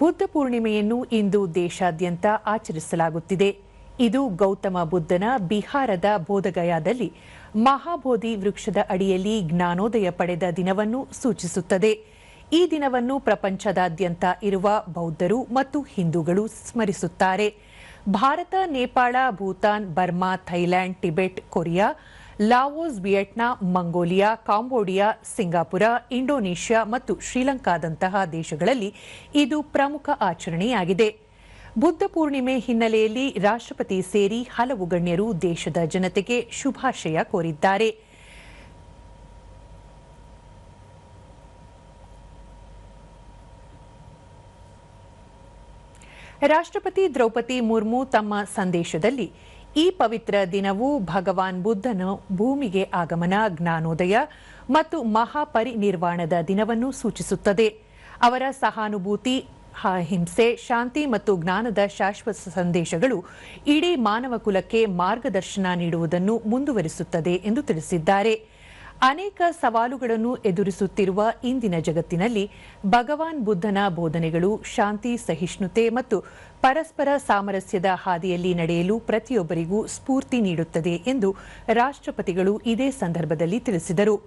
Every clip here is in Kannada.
ಬುದ್ಧ ಪೂರ್ಣಿಮೆಯನ್ನು ಇಂದು ದೇಶಾದ್ಯಂತ ಆಚರಿಸಲಾಗುತ್ತಿದೆ. ಇದು ಗೌತಮ ಬುದ್ಧನ ಬಿಹಾರದ ಬೋಧಗಯಾದಲ್ಲಿ ಮಹಾಬೋಧಿ ವೃಕ್ಷದ ಅಡಿಯಲ್ಲಿ ಜ್ಞಾನೋದಯ ಪಡೆದ ದಿನವನ್ನು ಸೂಚಿಸುತ್ತದೆ. ಈ ದಿನವನ್ನು ಪ್ರಪಂಚದಾದ್ಯಂತ ಇರುವ ಬೌದ್ಧರು ಮತ್ತು ಹಿಂದೂಗಳು ಸ್ಮರಿಸುತ್ತಾರೆ. Bharata, Nepal, Bhutan, Burma, Thailand, Tibet, Korea, Laos, Vietnam, Mongolia, Cambodia, Singapore, Indonesia ಮತ್ತು ಶ್ರೀಲಂಕಾದಂತಹ ದೇಶಗಳಲ್ಲಿ ಇದು ಪ್ರಮುಖ ಆಚರಣೆಯಾಗಿದೆ. ಬುದ್ಧ ಪೂರ್ಣಿಮೆ ಹಿನ್ನೆಲೆಯಲ್ಲಿ ರಾಷ್ಟ್ರಪತಿ ಸೇರಿ ಹಲವು ಗಣ್ಯರು ದೇಶದ ಜನತೆಗೆ ಶುಭಾಶಯ ಕೋರಿದ್ದಾರೆ. ರಾಷ್ಟ್ರಪತಿ ದ್ರೌಪದಿ ಮುರ್ಮು ತಮ್ಮ ಸಂದೇಶದಲ್ಲಿ ಈ ಪವಿತ್ರ ದಿನವು ಭಗವಾನ್ ಬುದ್ಧನ ಭೂಮಿಗೆ ಆಗಮನ, ಜ್ಞಾನೋದಯ ಮತ್ತು ಮಹಾಪರಿನಿರ್ವಾಣದ ದಿನವನ್ನು ಸೂಚಿಸುತ್ತದೆ. ಅವರ ಸಹಾನುಭೂತಿ, ಅಹಿಂಸೆ, ಶಾಂತಿ ಮತ್ತು ಜ್ಞಾನದ ಶಾಶ್ವತ ಸಂದೇಶಗಳು ಇಡೀ ಮಾನವ ಕುಲಕ್ಕೆ ಮಾರ್ಗದರ್ಶನ ನೀಡುವುದನ್ನು ಮುಂದುವರಿಸುತ್ತದೆ ಎಂದು ತಿಳಿಸಿದ್ದಾರೆ. ಅನೇಕ ಸವಾಲುಗಳನ್ನು ಎದುರಿಸುತ್ತಿರುವ ಇಂದಿನ ಜಗತ್ತಿನಲ್ಲಿ ಭಗವಾನ್ ಬುದ್ಧನ ಬೋಧನೆಗಳು ಶಾಂತಿ, ಸಹಿಷ್ಣುತೆ ಮತ್ತು ಪರಸ್ಪರ ಸಾಮರಸ್ಯದ ಹಾದಿಯಲ್ಲಿ ನಡೆಯಲು ಪ್ರತಿಯೊಬ್ಬರಿಗೂ ಸ್ಫೂರ್ತಿ ನೀಡುತ್ತದೆ ಎಂದು ರಾಷ್ಟ್ರಪತಿಗಳು ಇದೇ ಸಂದರ್ಭದಲ್ಲಿ ತಿಳಿಸಿದರು.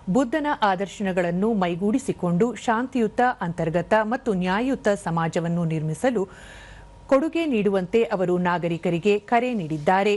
ಬುದ್ಧನ ಆದರ್ಶಗಳನ್ನು ಮೈಗೂಡಿಸಿಕೊಂಡು ಶಾಂತಿಯುತ, ಅಂತರ್ಗತ ಮತ್ತು ನ್ಯಾಯಯುತ ಸಮಾಜವನ್ನು ನಿರ್ಮಿಸಲು ಕೊಡುಗೆ ನೀಡುವಂತೆ ಅವರು ನಾಗರಿಕರಿಗೆ ಕರೆ ನೀಡಿದ್ದಾರೆ.